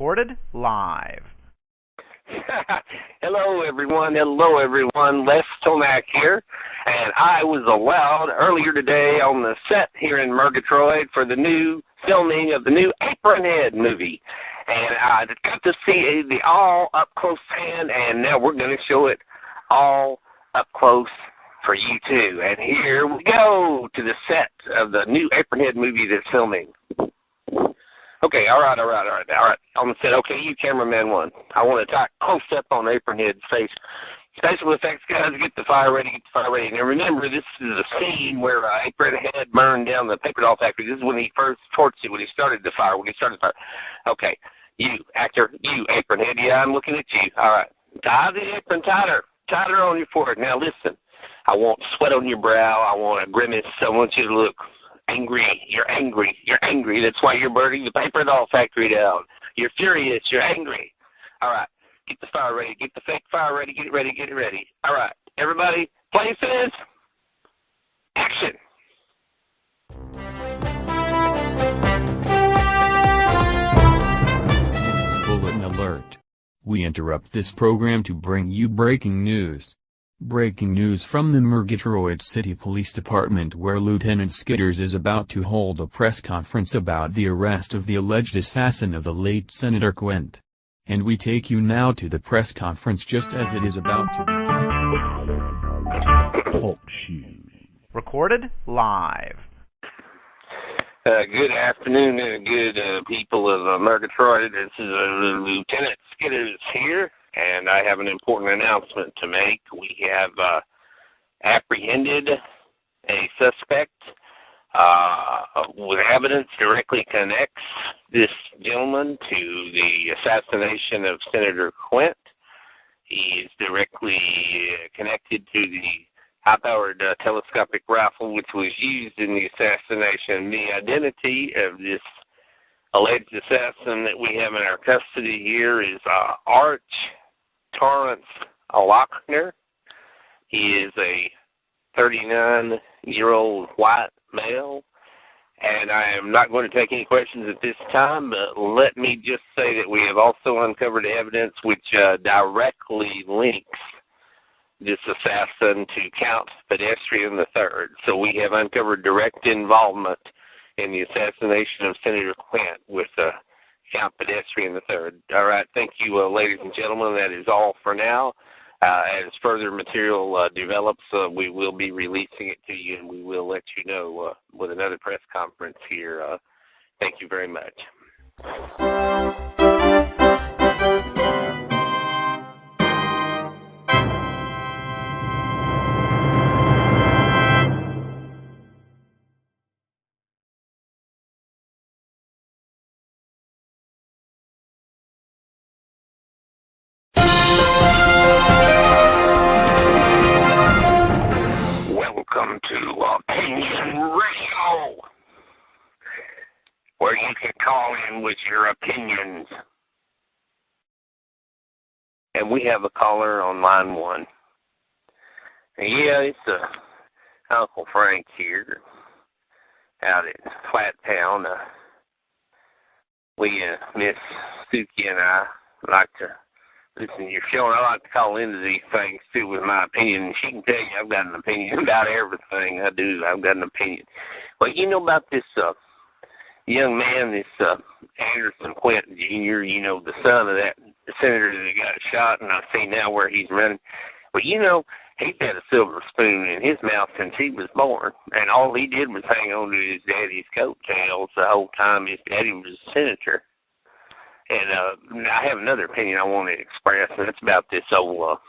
Recorded live. Hello, everyone. Hello, everyone. Les Tomac here. And I was allowed earlier today on the set here in Murgatroyd for the new filming of the new Apronhead movie. And I got to see the all up close hand, and now we're going to show it all up close for you too. And here we go to the set of the new Apronhead movie that's filming. Okay, all right. On the set, okay, you cameraman one. I want to talk close up on Apronhead's face. Special effects guys, get the fire ready. Now remember, this is a scene where Apronhead burned down the paper doll factory. This is when he first torched it, when he started the fire. Okay, you, actor, you, Apronhead, yeah, I'm looking at you. All right, tie the apron tighter on your forehead. Now listen, I want sweat on your brow. I want a grimace. I want you to look angry. You're angry. That's why you're burning the paper doll factory down. You're furious. You're angry. All right. Get the fire ready. Get the fake fire ready. Get it ready. All right. Everybody, places, action. Bulletin alert. We interrupt this program to bring you breaking news. Breaking news from the Murgatroyd City Police Department, where Lieutenant Skitters is about to hold a press conference about the arrest of the alleged assassin of the late Senator Quint. And we take you now to the press conference just as it is about to begin. Talk shoes. Recorded live. Good afternoon, good people of Murgatroyd. This is Lieutenant Skitters here. And I have an important announcement to make. We have apprehended a suspect with evidence directly connects this gentleman to the assassination of Senator Quint. He is directly connected to the high-powered telescopic rifle which was used in the assassination. The identity of this alleged assassin that we have in our custody here is Arch Torrance Lochner. He is a 39-year-old white male, and I am not going to take any questions at this time, but let me just say that we have also uncovered evidence which directly links this assassin to Count Pedestrian III. So we have uncovered direct involvement in the assassination of Senator Quint with Count Pedestrian III. All right, thank you, ladies and gentlemen. That is all for now. As further material develops, we will be releasing it to you, and we will let you know with another press conference here. Thank you very much. Welcome to Opinion Radio, where you can call in with your opinions. And we have a caller on line one. Yeah, it's Uncle Frank here out at Flat Town. Miss Suki and I like to listen to your show, and I like to call into these things, too, with my opinion. And she can tell you I've got an opinion about everything I do. I've got an opinion. Well, you know about this young man, this Anderson Quint Jr., you know, the son of that senator that got shot, and I see now where he's running. Well, you know, he's had a silver spoon in his mouth since he was born, and all he did was hang on to his daddy's coattails the whole time his daddy was a senator. And I have another opinion I want to express, and it's about this old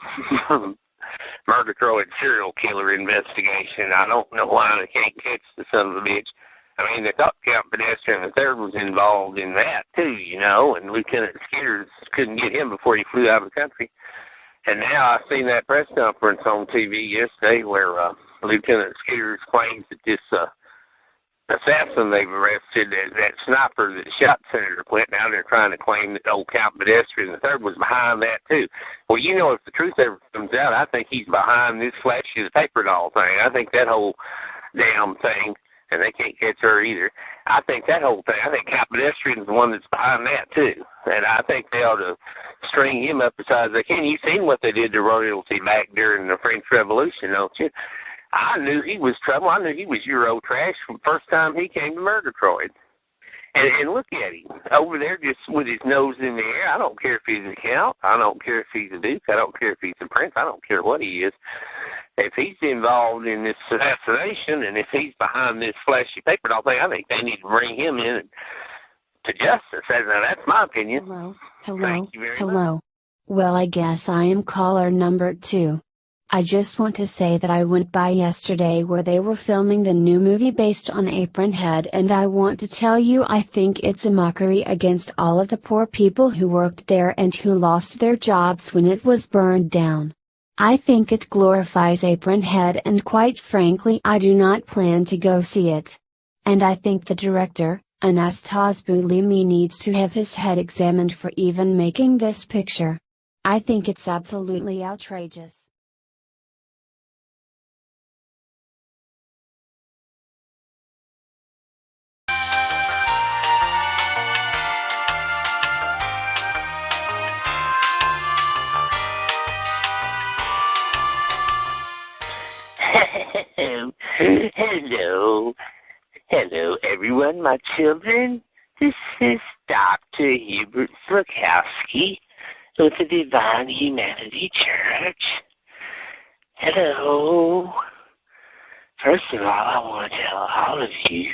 Murgatroyd serial killer investigation. I don't know why they can't catch the son of a bitch. I mean, they thought Count Pedestrian III was involved in that, too, you know, and Lieutenant Skitters couldn't get him before he flew out of the country. And now I've seen that press conference on TV yesterday where Lieutenant Skitters claims that this assassin they've arrested, that sniper that shot Senator Quint, now they're trying to claim that old Count Pedestrian III was behind that, too. Well, you know, if the truth ever comes out, I think he's behind this flashy paper doll thing. I think that whole damn thing and they can't catch her either. I think that whole thing, I think Cappedestrian's the one that's behind that, too. And I think they ought to string him up as high as they can. You've seen what they did to royalty back during the French Revolution, don't you? I knew he was trouble. I knew he was Euro trash from the first time he came to Murgatroyd. And look at him, over there just with his nose in the air. I don't care if he's a count. I don't care if he's a duke. I don't care if he's a prince. I don't care what he is. If he's involved in this assassination and if he's behind this flashy paper doll thing, I think they need to bring him in to justice. Now, that's my opinion. Hello. Thank you very much. Well, I guess I am caller number 2. I just want to say that I went by yesterday where they were filming the new movie based on Apron Head, and I want to tell you I think it's a mockery against all of the poor people who worked there and who lost their jobs when it was burned down. I think it glorifies Apron Head, and quite frankly I do not plan to go see it. And I think the director, Anastas Boulimi, needs to have his head examined for even making this picture. I think it's absolutely outrageous. Hello everyone, my children. This is Dr. Hubert Slukowski with the Divine Humanity Church. Hello. First of all, I want to tell all of you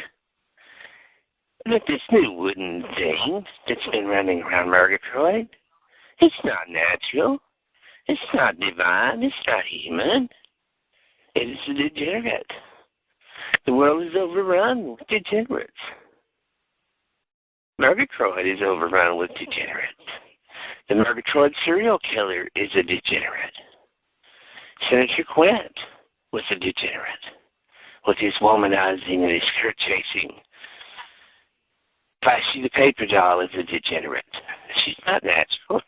that this new wooden thing that's been running around Murgatroyd, it's not natural. It's not divine. It's not human. It is a degenerate. The world is overrun with degenerates. Murgatroyd is overrun with degenerates. The Murgatroyd serial killer is a degenerate. Senator Quint was a degenerate with his womanizing and his skirt chasing. Flashy the paper doll is a degenerate. She's not natural.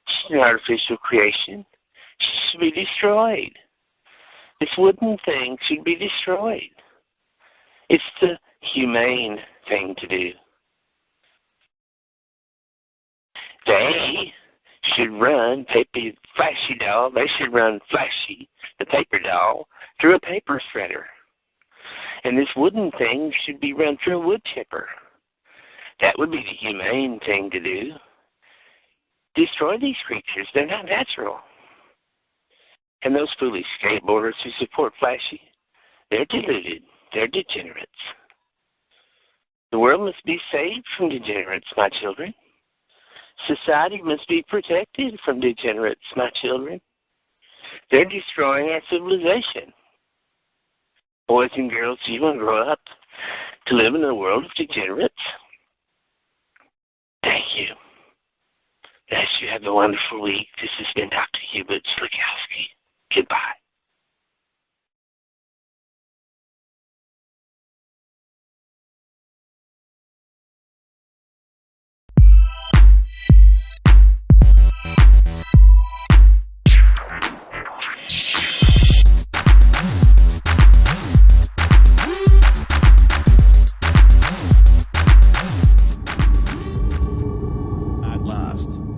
She's an artificial creation. She should be destroyed. This wooden thing should be destroyed. It's the humane thing to do. They should run Flashy doll. They should run Flashy, the paper doll, through a paper shredder. And this wooden thing should be run through a wood chipper. That would be the humane thing to do. Destroy these creatures. They're not natural. And those foolish skateboarders who support Flashy, they're deluded. They're degenerates. The world must be saved from degenerates, my children. Society must be protected from degenerates, my children. They're destroying our civilization. Boys and girls, do you want to grow up to live in a world of degenerates? Thank you. Yes, you have a wonderful week. This has been Dr. Hubert Slukowski. Goodbye.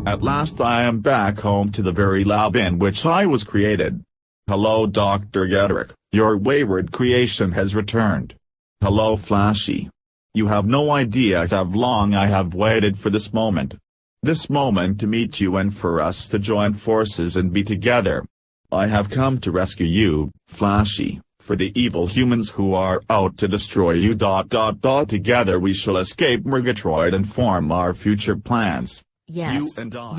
At last I am back home to the very lab in which I was created. Hello Dr. Gedrick, your wayward creation has returned. Hello Flashy. You have no idea how long I have waited for this moment. This moment to meet you and for us to join forces and be together. I have come to rescue you, Flashy, for the evil humans who are out to destroy you. Together we shall escape Murgatroyd and form our future plans. Yes, You and I.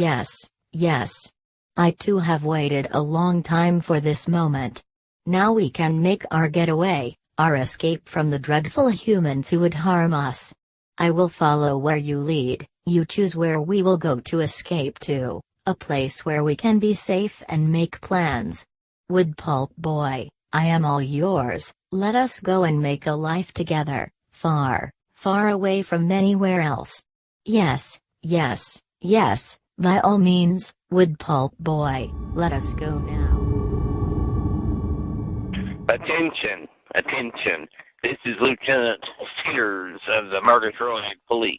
yes. I too have waited a long time for this moment. Now we can make our getaway, our escape from the dreadful humans who would harm us. I will follow where you lead. You choose where we will go to escape to, a place where we can be safe and make plans. Wood Pulp Boy, I am all yours. Let us go and make a life together, far, far away from anywhere else. Yes, by all means, Wood Pulp Boy, let us go now. Attention, attention. This is Lieutenant Skitters of the Murgatroyd Police.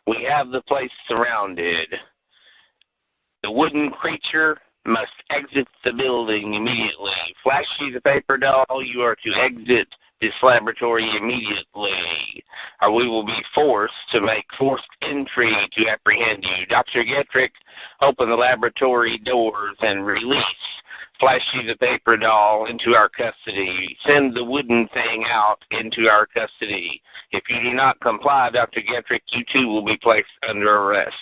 We have the place surrounded. The wooden creature must exit the building immediately. Flashy the paper doll, you are to exit this laboratory immediately, or we will be forced to make forced entry to apprehend you. Dr. Getrick, open the laboratory doors and release Flashy the paper doll into our custody. Send the wooden thing out into our custody. If you do not comply, Dr. Getrick, you too will be placed under arrest.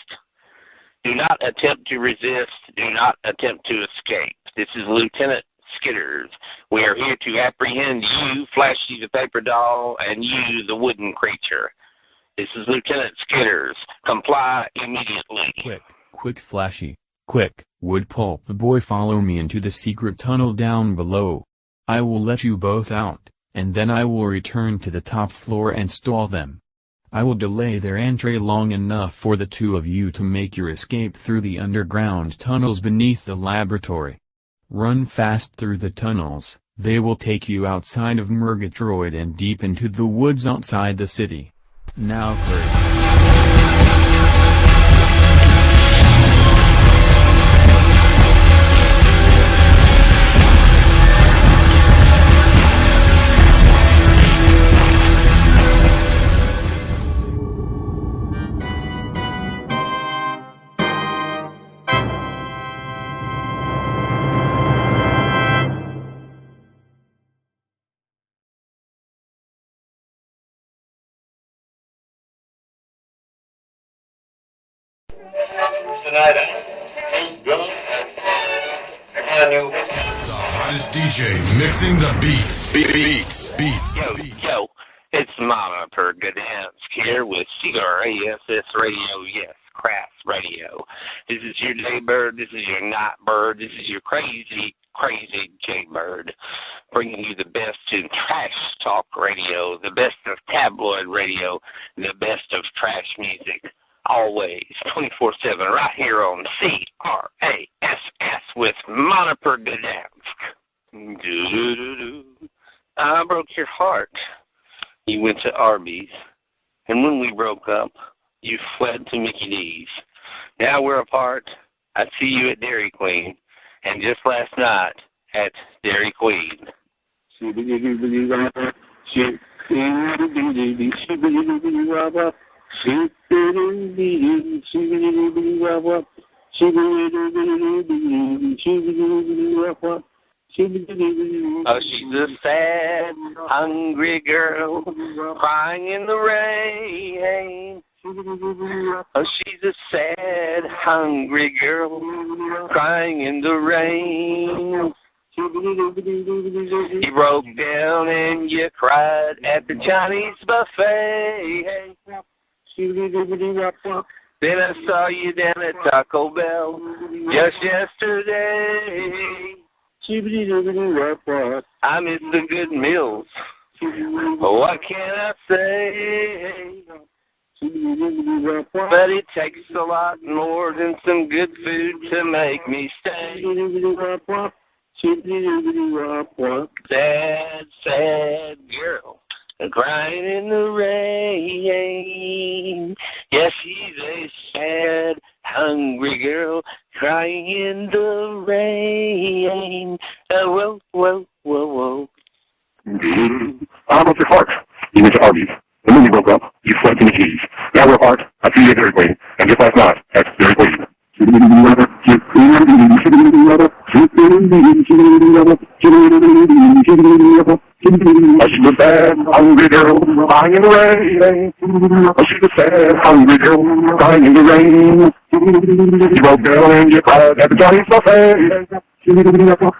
Do not attempt to resist. Do not attempt to escape. This is Lieutenant Skitters. We are here to apprehend you, Flashy the paper doll, and you, the wooden creature. This is Lieutenant Skitters. Comply immediately. Quick, Flashy. Quick, Wood Pulp Boy, follow me into the secret tunnel down below. I will let you both out, and then I will return to the top floor and stall them. I will delay their entry long enough for the two of you to make your escape through the underground tunnels beneath the laboratory. Run fast through the tunnels, they will take you outside of Murgatroyd and deep into the woods outside the city. Now hurry. Tonight, the hottest DJ mixing the beats. Yo, it's Mama Per Gdansk here with CRASS Radio, yes, Crass Radio. This is your day bird, this is your night bird, this is your crazy J-Bird, bringing you the best in trash talk radio, the best of tabloid radio, the best of trash music. Always, 24/7, right here on CRASS with Moniper Gdansk. I broke your heart. You went to Arby's, and when we broke up, you fled to Mickey D's. Now we're apart. I see you at Dairy Queen, and just last night at Dairy Queen. Oh, she's a sad, hungry girl, crying in the rain. Oh, she's a sad, hungry girl, crying in the rain. You broke down and you cried at the Chinese buffet. Then I saw you down at Taco Bell just yesterday. I miss the good meals. What can I say? But it takes a lot more than some good food to make me stay. Sad, sad girl, crying in the rain. Yes, she's a sad, hungry girl, crying in the rain. Whoa, whoa, whoa, whoa. I broke your heart. You went to Arby's, and when you broke up, you fled to McKee's. Now we're apart. I see you at Dairy Queen, and just last night at Dairy Queen. Oh, she's a sad, hungry girl, crying in the rain. Oh, she's a sad, hungry girl, crying in the rain. You broke down and you cried at the Chinese buffet.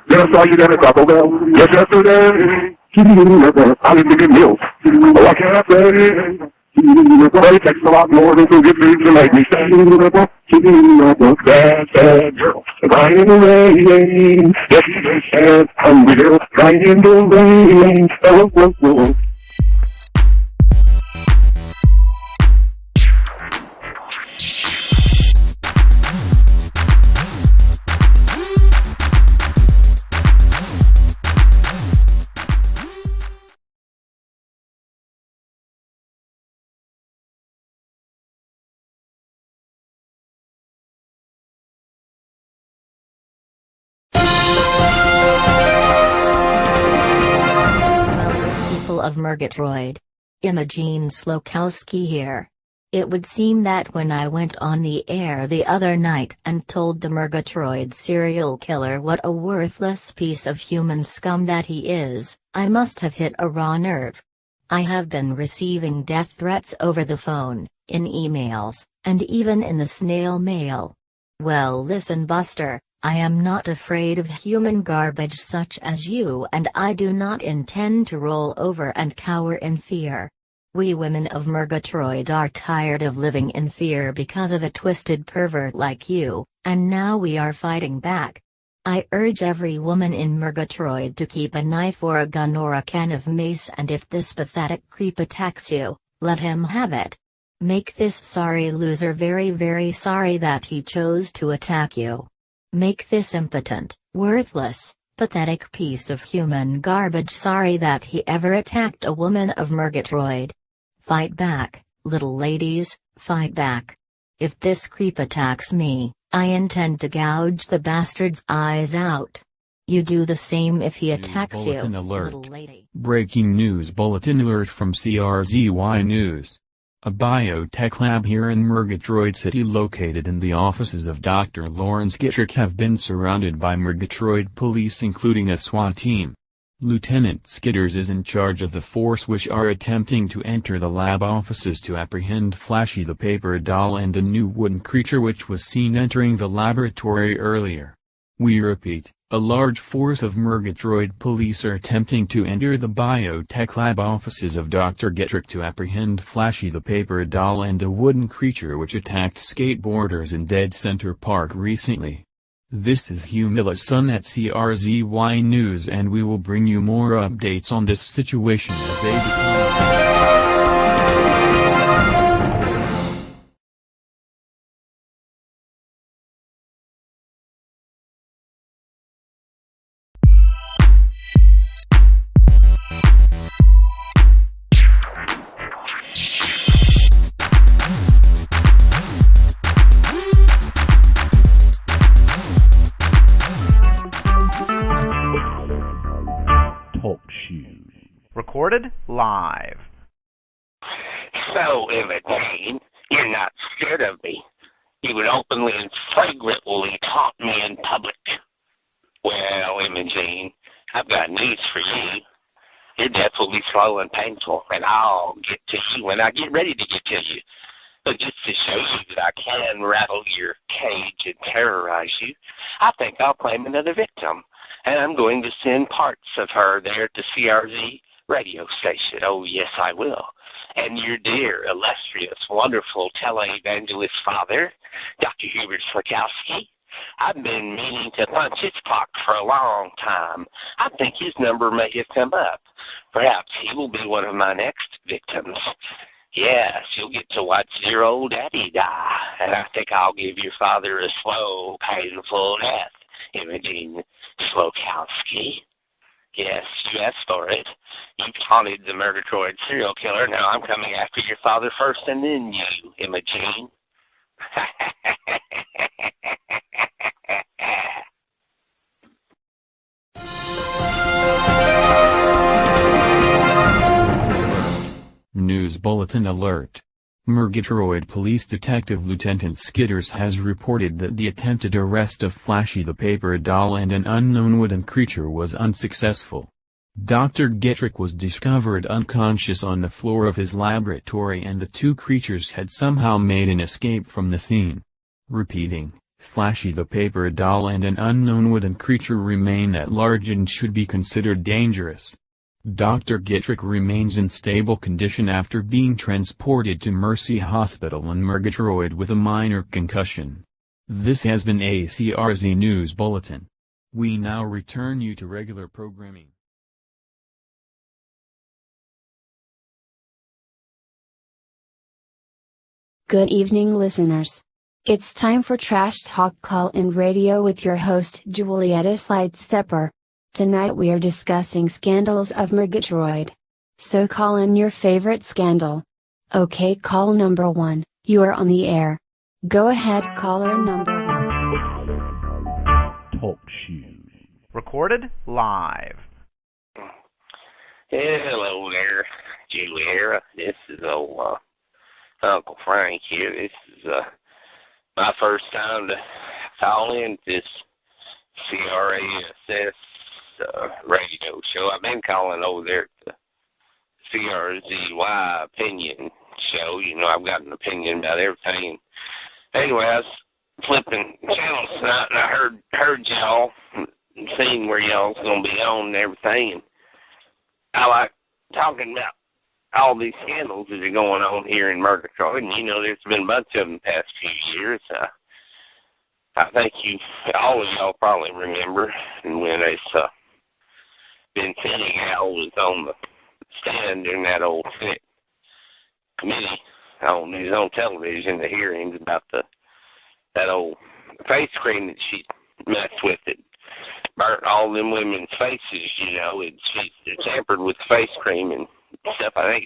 Then I saw you down at Taco Bell just yesterday. I didn't get meals. What can I say? But it takes a lot more than some good food to make me stay. Sad, sad girl, crying in the rain. Yes, she's a sad, hungry girl, crying in the rain. Oh, oh, oh. people of Murgatroyd. Imogene Slokowski here. It would seem that when I went on the air the other night and told the Murgatroyd serial killer what a worthless piece of human scum that he is, I must have hit a raw nerve. I have been receiving death threats over the phone, in emails, and even in the snail mail. Well, listen, Buster, I am not afraid of human garbage such as you, and I do not intend to roll over and cower in fear. We women of Murgatroyd are tired of living in fear because of a twisted pervert like you, and now we are fighting back. I urge every woman in Murgatroyd to keep a knife or a gun or a can of mace, and if this pathetic creep attacks you, let him have it. Make this sorry loser very, very sorry that he chose to attack you. Make this impotent, worthless, pathetic piece of human garbage sorry that he ever attacked a woman of Murgatroyd. Fight back, little ladies, fight back. If this creep attacks me, I intend to gouge the bastard's eyes out. You do the same if he attacks you, little lady. Breaking news bulletin alert from CRZY News. A biotech lab here in Murgatroyd City located in the offices of Dr. Lawrence Gittrick have been surrounded by Murgatroyd police including a SWAT team. Lieutenant Skidders is in charge of the force which are attempting to enter the lab offices to apprehend Flashy the paper doll and the new wooden creature which was seen entering the laboratory earlier. We repeat, a large force of Murgatroyd police are attempting to enter the biotech lab offices of Dr. Gittrick to apprehend Flashy the paper doll and the wooden creature which attacked skateboarders in Dead Center Park recently. This is Humilla's son at CRZY News, and we will bring you more updates on this situation as they become. Recorded live. So, Imogene, you're not scared of me. You would openly and flagrantly taunt me in public. Well, Imogene, I've got news for you. Your death will be slow and painful, and I'll get to you when I get ready to get to you. But just to show you that I can rattle your cage and terrorize you, I think I'll claim another victim. And I'm going to send parts of her there to CRZ radio station. Oh, yes, I will. And your dear, illustrious, wonderful televangelist father, Dr. Hubert Slokowski, I've been meaning to punch his clock for a long time. I think his number may have come up. Perhaps he will be one of my next victims. Yes, you'll get to watch your old daddy die, and I think I'll give your father a slow, painful death, Imogene Slokowski. Yes, you asked for it. You taunted the Murgatroyd serial killer. Now I'm coming after your father first and then you, Imogene. News Bulletin Alert. Murgatroyd Police Detective Lieutenant Skidders has reported that the attempted arrest of Flashy the paper doll and an unknown wooden creature was unsuccessful. Dr. Gittrick was discovered unconscious on the floor of his laboratory, and the two creatures had somehow made an escape from the scene. Repeating, Flashy the paper doll and an unknown wooden creature remain at large and should be considered dangerous. Dr. Gittrick remains in stable condition after being transported to Mercy Hospital in Murgatroyd with a minor concussion. This has been a CRZ News Bulletin. We now return you to regular programming. Good evening, listeners. It's time for Trash Talk Call-In Radio with your host Julietta Slidestepper. Tonight we are discussing scandals of Murgatroyd. So call in your favorite scandal. Okay, call number 1, you are on the air. Go ahead, caller number 1. Talk shoes. Recorded live. Hello there, Juliera. This is old Uncle Frank here. This is my first time to call in this CRASS radio show. I've been calling over there at the CRZY opinion show. You know, I've got an opinion about everything. Anyway, I was flipping channels tonight, and I heard y'all and seen where y'all's going to be on and everything. And I like talking about all these scandals that are going on here in Murgatroyd, and you know there's been a bunch of them the past few years. I think all of y'all probably remember when Ben Senegal was on the stand during that old Senate committee on television, the hearings about that old face cream that she messed with it. Burnt all them women's faces, you know. She tampered with face cream and stuff. I think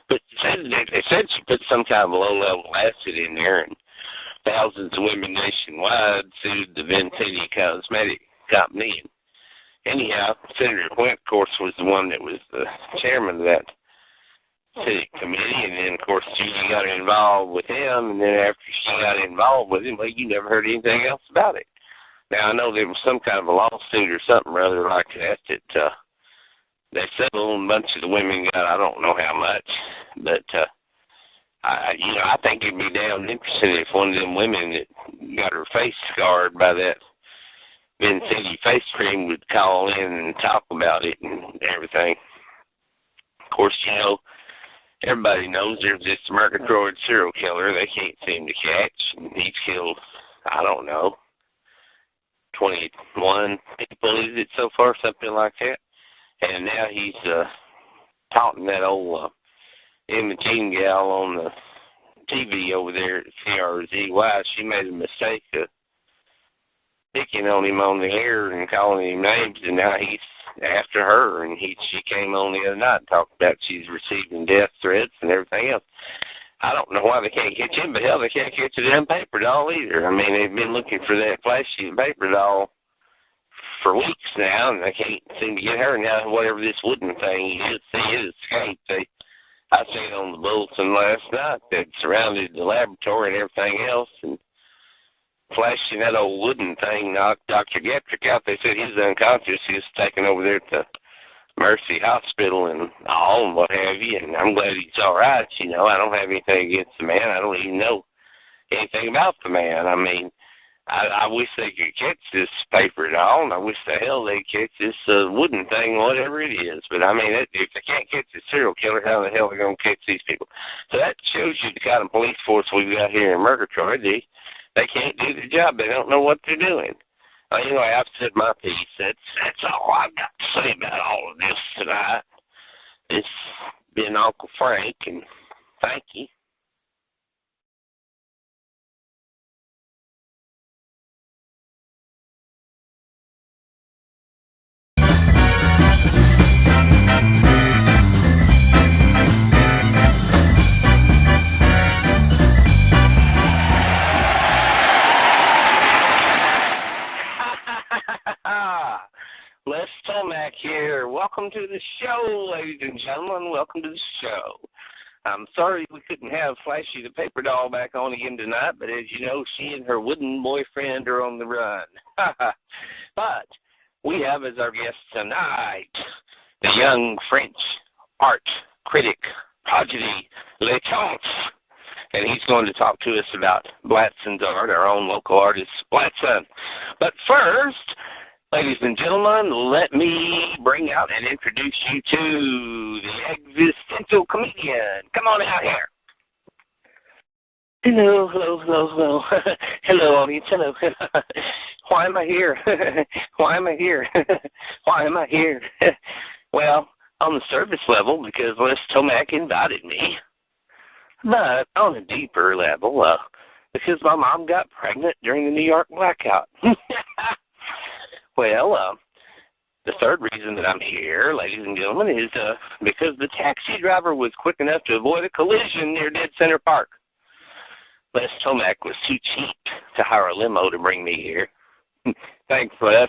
they said she put some kind of low-level acid in there, and thousands of women nationwide sued the Vincenzi Cosmetic Company. And anyhow, Senator Quint, of course, was the one that was the chairman of that city committee, and then, of course, Judy got involved with him, and then after she got involved with him, well, you never heard anything else about it. Now, I know there was some kind of a lawsuit or something rather like that they settled, and a bunch of the women got, I don't know how much, but, I think it'd be damn interesting if one of them women that got her face scarred by that Vincenzi face cream would call in and talk about it and everything. Of course, you know, everybody knows there's this Murgatroyd serial killer they can't seem to catch. He's killed, I don't know, 21 people, is it so far, something like that? And now he's taunting that old Imogene gal on the TV over there at CRZY. She made a mistake of picking on him on the air and calling him names, and now he's after her. And she came on the other night and talked about she's receiving death threats and everything else. I don't know why they can't catch him, but hell, they can't catch the damn paper doll either. I mean, they've been looking for that flashy paper doll for weeks now, and they can't seem to get her. Now, whatever this wooden thing is, it escaped. I seen on the bulletin last night that surrounded the laboratory and everything else, and flashing that old wooden thing knocked Dr. Getrick out. They said he's unconscious. He was taken over there at the Mercy Hospital and all and what have you, and I'm glad he's all right. You know, I don't have anything against the man. I don't even know anything about the man. I mean, I wish they could catch this paper doll, and I wish the hell they'd catch this wooden thing, whatever it is. But, I mean, if they can't catch the serial killer, how the hell are they going to catch these people? So that shows you the kind of police force we've got here in Murgatroyd. They can't do the job. They don't know what they're doing. Anyway, I've said my piece. That's all I've got to say about all of this tonight. It's been Uncle Frank, and thank you. Les Tomac here. Welcome to the show, ladies and gentlemen. Welcome to the show. I'm sorry we couldn't have Flashy the Paper Doll back on again tonight, but as you know, she and her wooden boyfriend are on the run. But we have as our guest tonight the young French art critic, prodigy, Le Chance. And he's going to talk to us about Blatson's art, our own local artist, Blatson. But first, ladies and gentlemen, let me bring out and introduce you to the existential comedian. Come on out here. Hello. Hello, audience. Hello. Why am I here? Why am I here? Why am I here? Well, on the surface level, because Les Tomac invited me. But on a deeper level, because my mom got pregnant during the New York blackout. Well, the third reason that I'm here, ladies and gentlemen, is because the taxi driver was quick enough to avoid a collision near Dead Center Park. Les Tomac was too cheap to hire a limo to bring me here. Thanks, Les.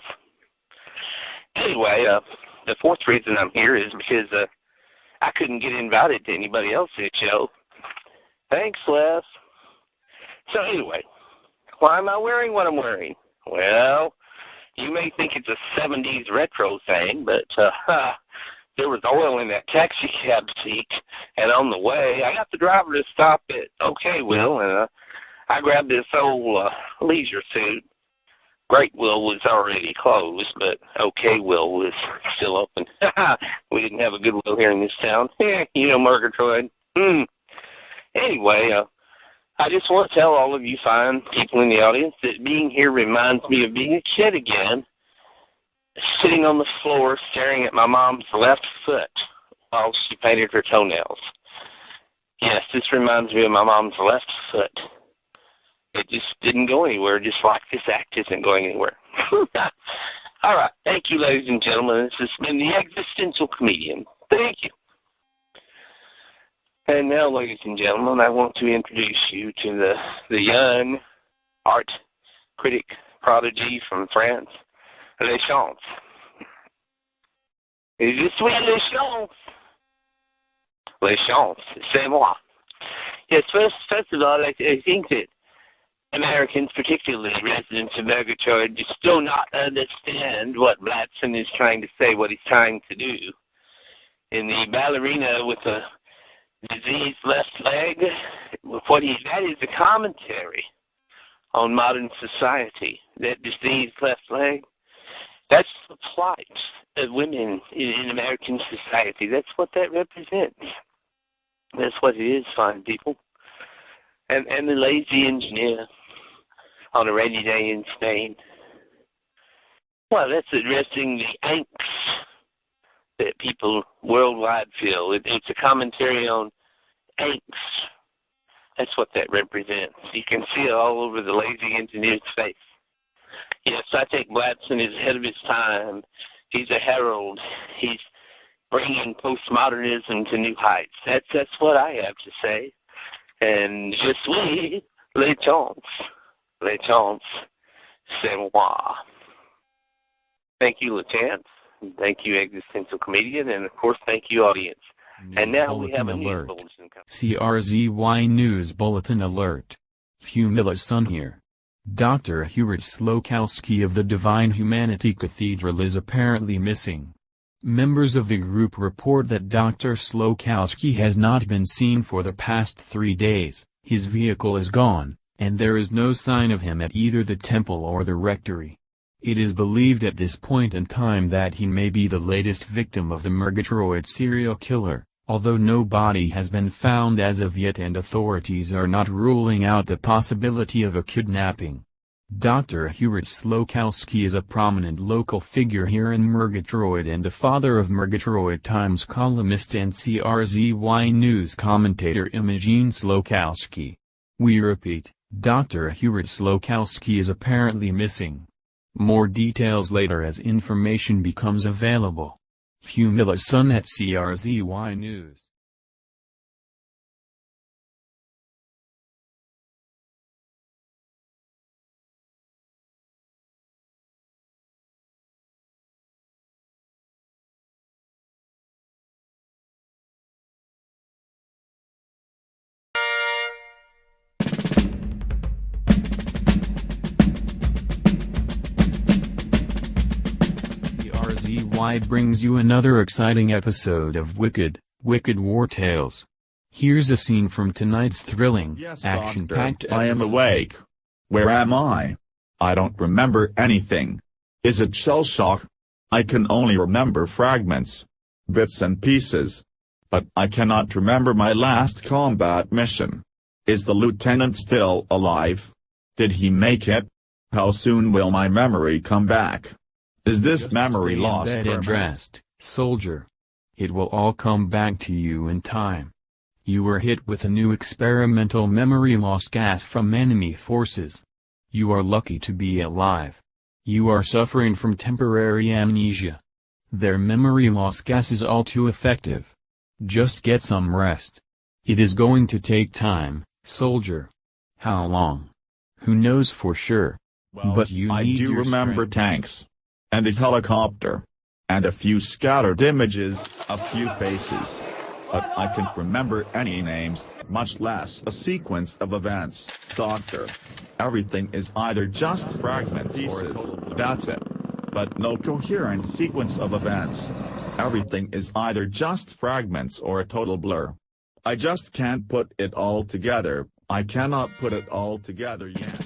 Anyway, the fourth reason I'm here is because I couldn't get invited to anybody else's show. Thanks, Les. So anyway, why am I wearing what I'm wearing? Well, you may think it's a 70s retro thing, but there was oil in that taxi cab seat, and on the way, I got the driver to stop at OK Will, and I grabbed this old leisure suit. Great Will was already closed, but OK Will was still open. We didn't have a Goodwill here in this town. You know Murgatroyd. Anyway, I just want to tell all of you fine people in the audience that being here reminds me of being a kid again, sitting on the floor staring at my mom's left foot while she painted her toenails. Yes, this reminds me of my mom's left foot. It just didn't go anywhere, just like this act isn't going anywhere. All right. Thank you, ladies and gentlemen. This has been the Existential Comedian. Thank you. And now, ladies and gentlemen, I want to introduce you to the young art critic prodigy from France, Les Champs. Je suis Les Champs. Les Champs, c'est moi. Yes, first of all, I think that Americans, particularly residents of Murgatroyd, just do not understand what Blatson is trying to say, what he's trying to do. In the ballerina with a diseased left leg, that is a commentary on modern society. That diseased left leg, that's the plight of women in American society. That's what that represents. That's what it is, fine people. And the lazy engineer on a rainy day in Spain. Well, that's addressing the angst that people worldwide feel. It's a commentary on angst. That's what that represents. You can see it all over the lazy engineer's face. Yes, I think Blatson is ahead of his time. He's a herald. He's bringing postmodernism to new heights. That's what I have to say. And je suis les champs. Les champs, c'est moi. Thank you, LeChance. Thank you, Existential Comedian. And, of course, thank you, audience. News and now we have a alert. news bulletin coming. CRZY News Bulletin Alert. Humilla's son here. Dr. Hubert Slokowski of the Divine Humanity Cathedral is apparently missing. Members of the group report that Dr. Slokowski has not been seen for the past 3 days, his vehicle is gone, and there is no sign of him at either the temple or the rectory. It is believed at this point in time that he may be the latest victim of the Murgatroyd serial killer, although no body has been found as of yet and authorities are not ruling out the possibility of a kidnapping. Dr. Hubert Slokowski is a prominent local figure here in Murgatroyd and a father of Murgatroyd Times columnist and CRZY News commentator Imogen Slokowski. We repeat, Dr. Hubert Slokowski is apparently missing. More details later as information becomes available. Humilla's son at CRZY News. CRZY brings you another exciting episode of Wicked War Tales. Here's a scene from tonight's thrilling, action-packed episode. I am awake. Where am I? I don't remember anything. Is it shell shock? I can only remember fragments. Bits and pieces. But I cannot remember my last combat mission. Is the lieutenant still alive? Did he make it? How soon will my memory come back? Is this Just memory stay lost in bed and rest, soldier. It will all come back to you in time. You were hit with a new experimental memory loss gas from enemy forces. You are lucky to be alive. You are suffering from temporary amnesia. Their memory loss gas is all too effective. Just get some rest. It is going to take time, soldier. How long? Who knows for sure? Well, but you I need do your remember strength. tanks. And a helicopter. and a few scattered images, a few faces. But I can't remember any names, much less a sequence of events, Doctor. Everything is either just fragment pieces, that's it. But no coherent sequence of events. Everything is either just fragments or a total blur. I just can't put it all together. I cannot put it all together yet.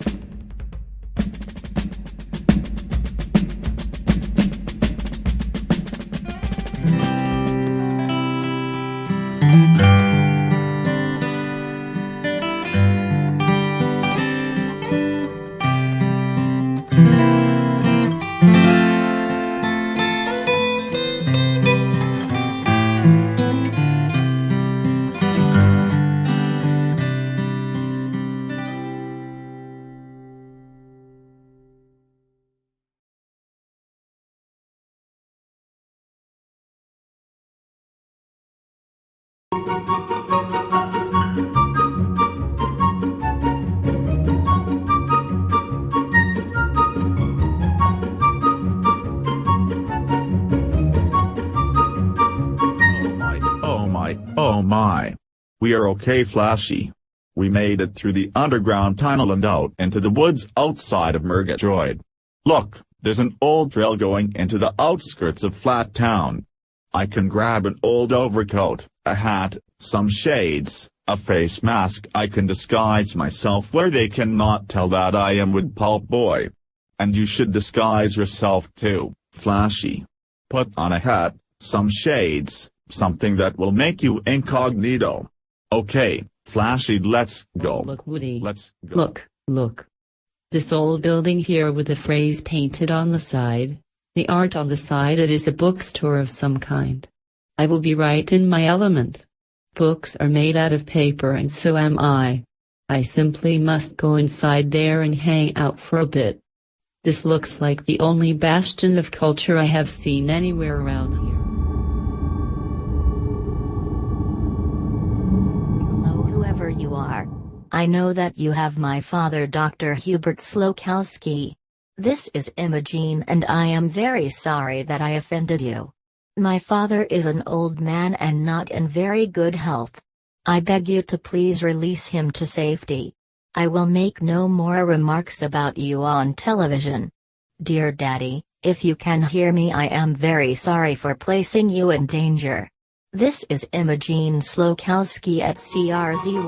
Oh my. We are okay, Flashy. We made it through the underground tunnel and out into the woods outside of Murgatroyd. Look, there's an old trail going into the outskirts of Flat Town. I can grab an old overcoat, a hat, some shades, a face mask. I can disguise myself where they cannot tell that I am Wood Pulp Boy. And you should disguise yourself too, Flashy. Put on a hat, some shades, something that will make you incognito. Okay, Flashy, let's go. Look, Woody. Let's go. Look. This old building here with the phrase painted on the side. The art on the side, it is a bookstore of some kind. I will be right in my element. Books are made out of paper and so am I. I simply must go inside there and hang out for a bit. This looks like the only bastion of culture I have seen anywhere around here. Hello, whoever you are. I know that you have my father, Dr. Hubert Slokowski. This is Imogene, and I am very sorry that I offended you. My father is an old man and not in very good health. I beg you to please release him to safety. I will make no more remarks about you on television. Dear Daddy, if you can hear me, I am very sorry for placing you in danger. This is Imogene Slokowski at CRZY News.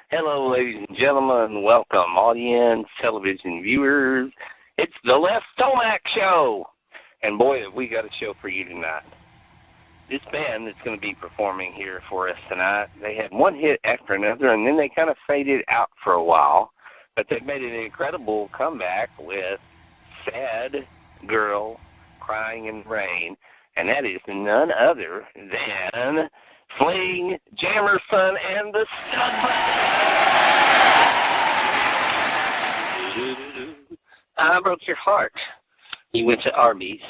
Hello, ladies and gentlemen. Welcome, audience, television viewers. It's the Les Tomac Show. And boy, have we got a show for you tonight. This band that's going to be performing here for us tonight, they had one hit after another, and then they kind of faded out for a while. But they've made an incredible comeback with Sad Girl Crying in the Rain. And that is none other than Fling, Jammerson, and the Studman. I broke your heart. You went to Arby's,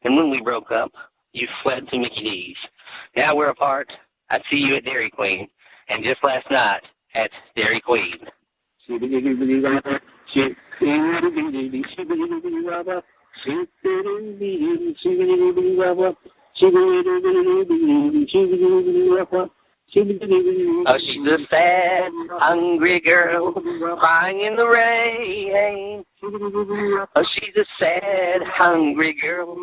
and when we broke up, you fled to Mickey D's. Now we're apart. I see you at Dairy Queen, and just last night at Dairy Queen. Oh, she's a sad, hungry girl, crying in the rain. Oh, she's a sad, hungry girl,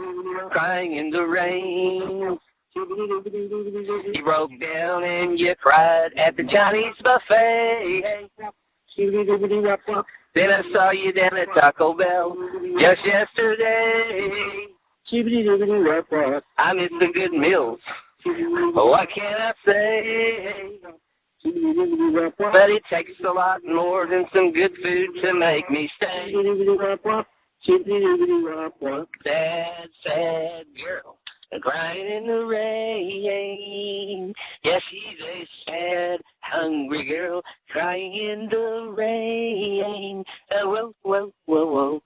crying in the rain. You broke down and you cried at the Chinese buffet. Then I saw you down at Taco Bell just yesterday. I miss the good meals. What can I say? But it takes a lot more than some good food to make me stay. Sad, sad girl, crying in the rain. Yes, she's a sad, hungry girl, crying in the rain. Whoa, whoa, whoa, whoa.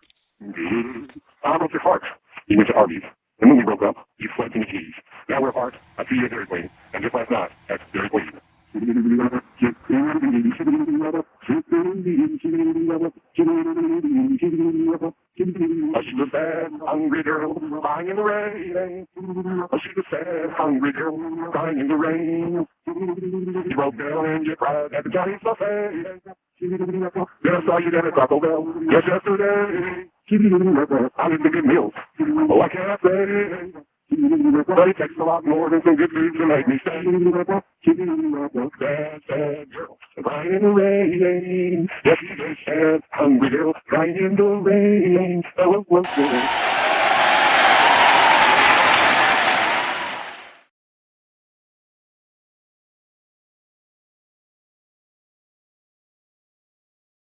I broke your heart. You went to Arby's. And when we broke up, you fled to the Keys. Now we're apart. I see you at Dairy Queen. And just last night, at Dairy Queen. Oh, she's a sad, hungry girl, crying in the rain. Oh, she's a sad, hungry girl, crying in the rain. You broke down and you cried at the Chinese buffet. Then I saw you down at Taco Bell just yesterday. I miss the good meals. Oh, I can't say. But it takes a lot more than some good food to make me stay. Sad, sad girl, crying in the rain. Yes, she's a sad, hungry girl, crying in the rain. Oh, oh, oh, oh.